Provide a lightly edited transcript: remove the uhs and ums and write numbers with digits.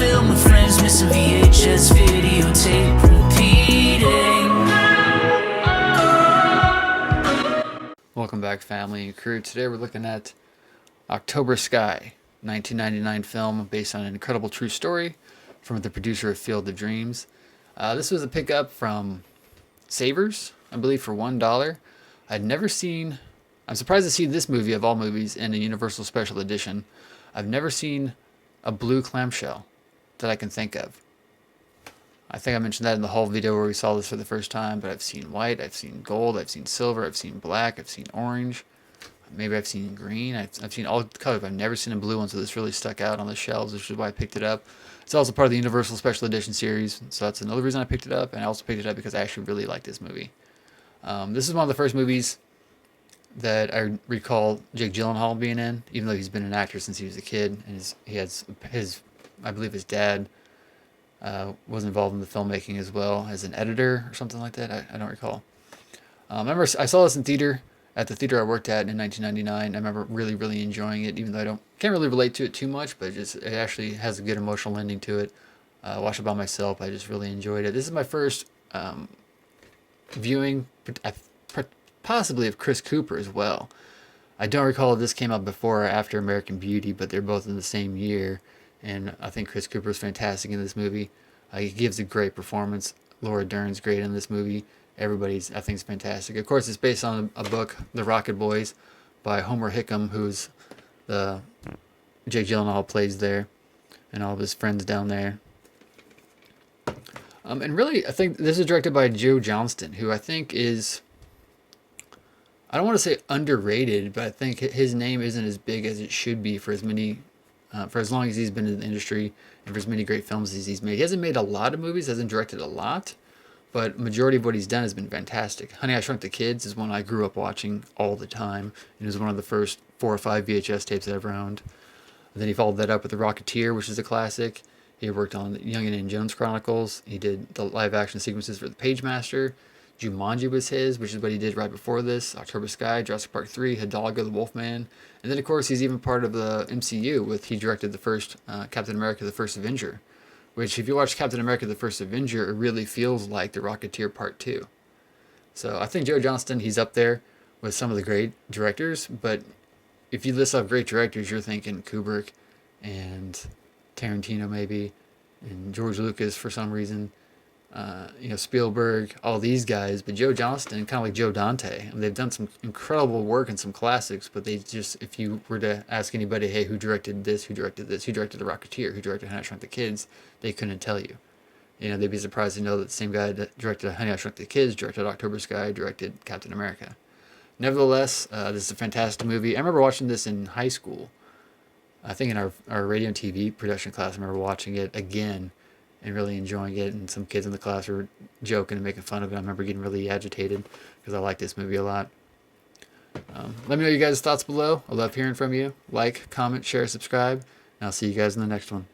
film with friends, missing VHS videotape repeating. Welcome back, family and crew. Today we're looking at October Sky, 1999 film based on an incredible true story from the producer of Field of Dreams. This was a pickup from Savers, I believe, for $1. I'm surprised to see this movie of all movies in a Universal Special Edition. I've never seen a blue clamshell that I can think of. I think I mentioned that in the whole video where we saw this for the first time, but I've seen white, I've seen gold, I've seen silver, I've seen black, I've seen orange, maybe I've seen green, I've seen all colors. I've never seen a blue one, so this really stuck out on the shelves, which is why I picked it up. It's also part of the Universal Special Edition series, so that's another reason I picked it up, and I also picked it up because I actually really like this movie. This is one of the first movies that I recall Jake Gyllenhaal being in, even though he's been an actor since he was a kid, and I believe his dad was involved in the filmmaking as well as an editor or something like that. I don't recall. I remember I saw this in theater at the theater I worked at in 1999. I remember really, really enjoying it, even though can't really relate to it too much, but it actually has a good emotional ending to it. Watched it by myself. I just really enjoyed it. This is my first viewing, possibly of Chris Cooper as well. I don't recall if this came out before or after American Beauty, but they're both in the same year. And I think Chris Cooper is fantastic in this movie. He gives a great performance. Laura Dern's great in this movie. Everybody's, I think, is fantastic. Of course, it's based on a book, The Rocket Boys, by Homer Hickam, who's the Jake Gyllenhaal plays there, and all of his friends down there. And really, I think this is directed by Joe Johnston, who I think is, I don't want to say underrated, but I think his name isn't as big as it should be for as long as he's been in the industry and for as many great films as he's made. He hasn't made a lot of movies, hasn't directed a lot, but majority of what he's done has been fantastic. Honey, I Shrunk the Kids is one I grew up watching all the time. It was one of the first 4 or 5 VHS tapes I ever owned. And then he followed that up with The Rocketeer, which is a classic. He worked on Young and Jones Chronicles. He did the live-action sequences for The Pagemaster. Jumanji was his, which is what he did right before this. October Sky, Jurassic Park 3, Hidalgo, The Wolfman. And then, of course, he's even part of the MCU. He directed the first Captain America, The First Avenger, which, if you watch Captain America, The First Avenger, it really feels like The Rocketeer Part 2. So I think Joe Johnston, he's up there with some of the great directors, but if you list off great directors, you're thinking Kubrick and Tarantino maybe, and George Lucas for some reason. Spielberg, all these guys, but Joe Johnston, kind of like Joe Dante, they've done some incredible work and some classics, but they just, if you were to ask anybody, hey, who directed this, who directed this, who directed The Rocketeer, who directed Honey, I Shrunk the Kids, they couldn't tell you. They'd be surprised to know that the same guy that directed Honey, I Shrunk the Kids, directed October Sky, directed Captain America. Nevertheless, this is a fantastic movie. I remember watching this in high school. I think in our radio and TV production class, I remember watching it again and really enjoying it, and some kids in the class were joking and making fun of it. I remember getting really agitated because I like this movie a lot. Let me know your guys' thoughts below. I love hearing from you. Like, comment, share, subscribe, and I'll see you guys in the next one.